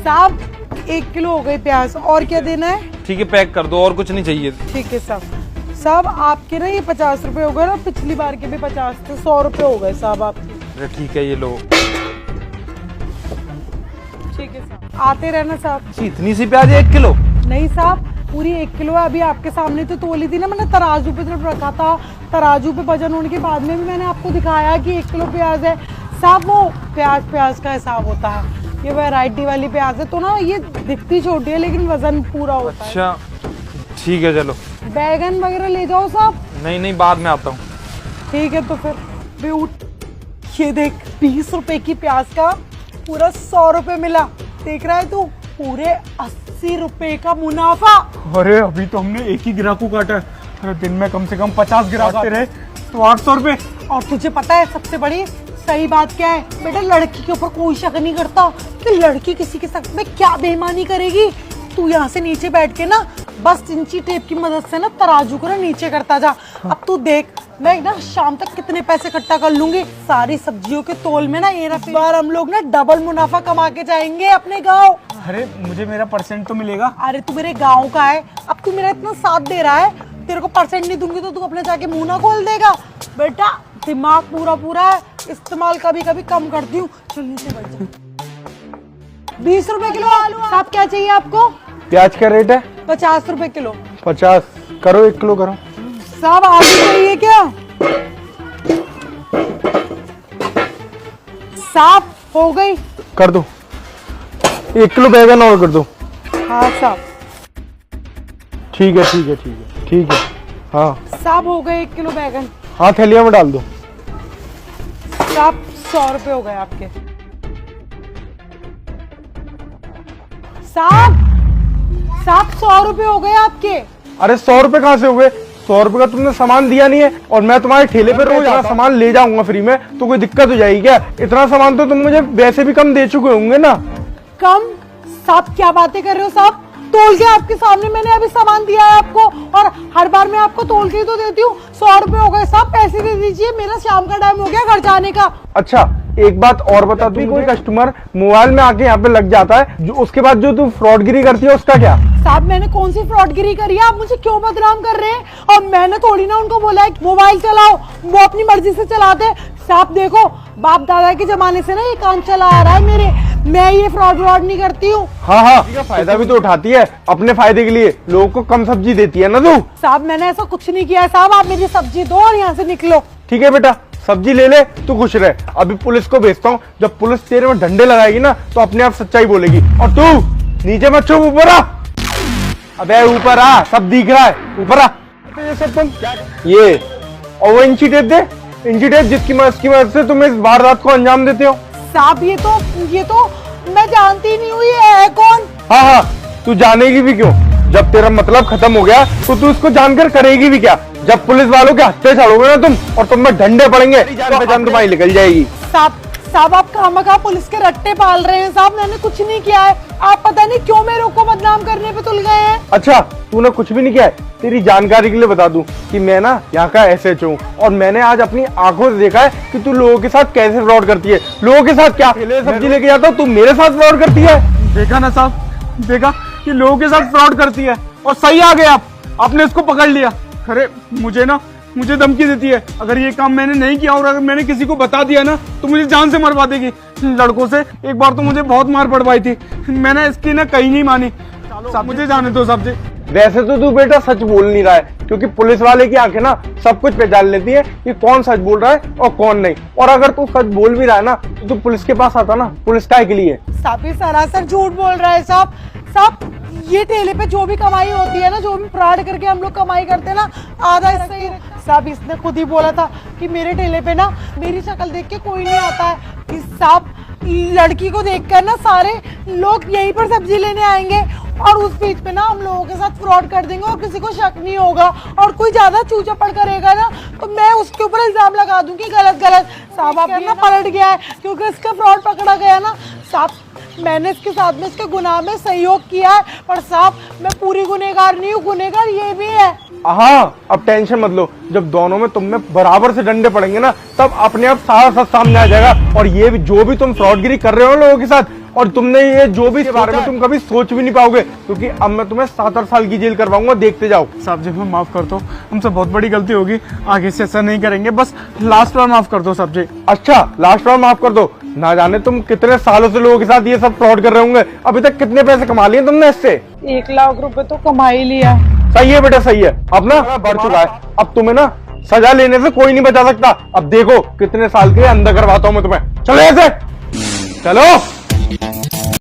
साहब 1 किलो हो गई प्याज, और क्या देना है? ठीक है, पैक कर दो, और कुछ नहीं चाहिए। ठीक है साहब। साहब आपके ना ये 50 रुपए हो गए ना, पिछली बार के भी 50 थे, 100 रुपए हो गए साहब आपके। अरे ठीक है, ये लो। ठीक है साहब, आते रहना साहब। इतनी सी प्याज 1 किलो? नहीं साहब, पूरी 1 किलो है। अभी आपके सामने तो तोली थी ना, मैंने तराजू पे जब रखा था, तराजू पे वजन होने के बाद में भी मैंने आपको दिखाया कि 1 किलो प्याज है साहब। वो प्याज का हिसाब होता है, ये वैरायटी वाली प्याज है तो ना ये दिखती छोटी है लेकिन वजन पूरा होता है। अच्छा ठीक है, चलो। बैगन वगैरह ले जाओ साहब। नहीं, बाद में आता हूँ। ठीक है तो फिर भी उठ। ये देख, 20 रुपए की प्याज का पूरा 100 रुपए मिला। देख रहा है तू, पूरे 80 रुपए का मुनाफा। अरे अभी तो हमने एक ही ग्राहक को काटा है। अरे दिन में कम से कम 50 ग्राहक आते रहे तो 800 रुपए। और तुझे पता है सबसे बड़ी सही बात क्या है बेटा? लड़की के ऊपर कोई शक नहीं करता कि लड़की किसी के साथ में क्या बेईमानी करेगी। तू यहाँ से नीचे बैठ के ना बस इंची टेप की मदद से ना तराजू को ना नीचे करता जा। अब तू देख, मैं ना शाम तक कितने पैसे इकट्ठा कर लूंगी सारी सब्जियों के तोल में ना। ये बार हम लोग ना डबल मुनाफा कमा के जाएंगे अपने गाँव। अरे मुझे मेरा परसेंट तो मिलेगा। अरे तू मेरे गाँव का है, अब तू मेरा इतना साथ दे रहा है, तेरे को परसेंट नहीं दूंगी तो तू अपने जाके मुंह ना खोल देगा। बेटा दिमाग पूरा है, इस्तेमाल कभी कभी कम करती हूँ। चल नीचे बैठ जा। 20 रुपए किलो आलू। साहब क्या चाहिए आपको? प्याज का रेट है 50 रुपए किलो। 50 करो, 1 किलो करो। साहब आलू चाहिए क्या? साहब हो गई। कर दो, 1 किलो बैगन और कर दो। हाँ साहब। ठीक है। हाँ साहब हो गए 1 किलो बैगन। हाँ, थैलिया में डाल दो। साहब 100 रुपए हो गए आपके। साहब 100 रुपए हो गए आपके। अरे 100 रुपए कहाँ से हो गए? 100 रुपए का तुमने सामान दिया नहीं है और मैं तुम्हारे ठेले पे रोज इतना सामान ले जाऊंगा फ्री में, तो कोई दिक्कत हो जाएगी क्या? इतना सामान तो तुम मुझे वैसे भी कम दे चुके होंगे ना। कम? साहब क्या बातें कर रहे हो साहब? तोल के आपके सामने मैंने अभी सामान दिया है आपको, और हर बार मैं आपको तोल के ही तो देती हूँ। 100 रुपए हो गए साहब, पैसे दे दीजिए, मेरा शाम का टाइम हो गया घर जाने का। अच्छा एक बात और बता दूं, कोई कस्टमर मोबाइल में आके यहाँ पे लग जाता है, जो उसके बाद जो तू फ्रॉडगिरी करती है उसका क्या? साहब मैंने कौन सी फ्रॉडगिरी करी है? आप मुझे क्यों बदनाम कर रहे हैं? और मैंने थोड़ी ना उनको बोला है कि मोबाइल चलाओ, वो अपनी मर्जी से चलाते हैं। साहब देखो, बाप दादा के जमाने से ना ये काम चला आ रहा है मेरे, मैं ये फ्रॉड नहीं करती हूँ। हाँ, फायदा भी तो उठाती है अपने फायदे के लिए, लोगों को कम सब्जी देती है ना तू। साहब मैंने ऐसा कुछ नहीं किया है साहब, आप मेरी सब्जी दो और यहाँ से निकलो। ठीक है बेटा, सब्जी ले ले, तू खुश रहे। अभी पुलिस को भेजता हूँ, जब पुलिस तेरे में डंडे लगाएगी ना तो अपने आप सच्चाई बोलेगी। और तू नीचे मत छुप, ऊपर आ। अबे ऊपर आ, सब दिख रहा है, ऊपर आ। ये सब तुम ये और वो इंची टेप दे, इंची टेप जिसकी मदद से तुम इस वारदात को अंजाम देते हो। साहब ये तो मैं जानती नहीं हुई है कौन। हाँ, तू जानेगी भी क्यों? जब तेरा मतलब खत्म हो गया तो तू इसको जानकर करेगी भी क्या? जब पुलिस वालों के हत्थे चढ़ोगे ना तुम और तुम में डंडे पड़ेंगे तो जान तुम्हारी निकल जाएगी। साहब आप खामखा पुलिस के रट्टे पाल रहे हैं साहब, मैंने कुछ नहीं किया है। आप पता नहीं क्यों मेरे को बदनाम करने पे तुल गए हैं। अच्छा तूने कुछ भी नहीं किया है? तेरी जानकारी के लिए बता दूं कि मैं ना यहाँ का SHO हूँ और मैंने आज अपनी आंखों से देखा है कि तू लोगों के साथ कैसे फ्रॉड करती है। लोगों के साथ क्या सब्जी लेके जाता हूँ, तू मेरे साथ फ्रॉड करती है। देखा ना साहब, देखा कि लोगों के साथ फ्रॉड करती है और सही आ गए आपने इसको पकड़ लिया। अरे मुझे धमकी देती है, अगर ये काम मैंने नहीं किया और अगर मैंने किसी को बता दिया ना तो मुझे जान से मरवा देगी। लड़कों से एक बार तो मुझे बहुत मार पड़वाई थी, मैंने इसकी ना कहीं नहीं मानी। मुझे जाने दो साहब जी। वैसे तो तू बेटा सच बोल नहीं रहा है, क्योंकि पुलिस वाले की आंखें ना सब कुछ पहचान लेती है कि कौन सच बोल रहा है और कौन नहीं। और अगर तू सच बोल भी रहा है ना तो तू पुलिस के पास आता ना, पुलिस काय के लिए? साहब ये सरासर झूठ बोल रहा है साहब ये ठेले पे जो भी कमाई होती है ना, जो भी फ्रॉड करके हम लोग कमाई करते हैं ना, आधा हिस्सा ही साहब इसने खुद ही बोला था कि मेरे ठेले पे ना मेरी शक्ल देख के कोई नहीं आता है। इस साहब लड़की को देखकर ना सारे लोग यहीं पर सब्जी लेने आएंगे और उस बीच पे ना हम लोगों के साथ फ्रॉड कर देंगे और किसी को शक नहीं होगा, और कोई ज्यादा चूचपड़ करेगा ना तो मैं उसके ऊपर इल्जाम लगा दूंगी गलत। साहब आप ना पलट गया है क्योंकि इसका फ्रॉड पकड़ा गया ना। साहब मैंने इसके साथ में इसके गुनाह में सहयोग किया है, पर साहब मैं पूरी गुनहगार नहीं हूँ, गुनहगार ये भी है। हाँ अब टेंशन मत लो, जब दोनों में तुम में बराबर से डंडे पड़ेंगे ना तब अपने आप सारा सच सामने आ जाएगा। और ये भी जो भी तुम फ्रॉडगिरी कर रहे हो लोगों के साथ, और तुमने ये जो भी इसके बारे में तुम कभी सोच भी नहीं पाओगे, क्योंकि अब मैं तुम्हें 7-8 साल की जेल करवाऊंगा, देखते जाओ। साहब जी हमें माफ कर दो, हमसे बहुत बड़ी गलती होगी, आगे से ऐसा नहीं करेंगे, बस लास्ट बार माफ कर दो साहब जी। अच्छा, लास्ट बार माफ कर दो। ना जाने तुम कितने सालों से लोगों के साथ ये सब फ्रॉड कर रहे होंगे, अभी तक कितने पैसे कमा लिए तुमने इससे? 1 लाख रुपए तो कमा ही लिया। सही है बेटा, सही है। अब ना बढ़ चुका है, अब तुम्हें ना सजा लेने से कोई नहीं बचा सकता। अब देखो कितने साल के अंदर करवाता हूँ मैं तुम्हें। चलो ऐसे, चलो।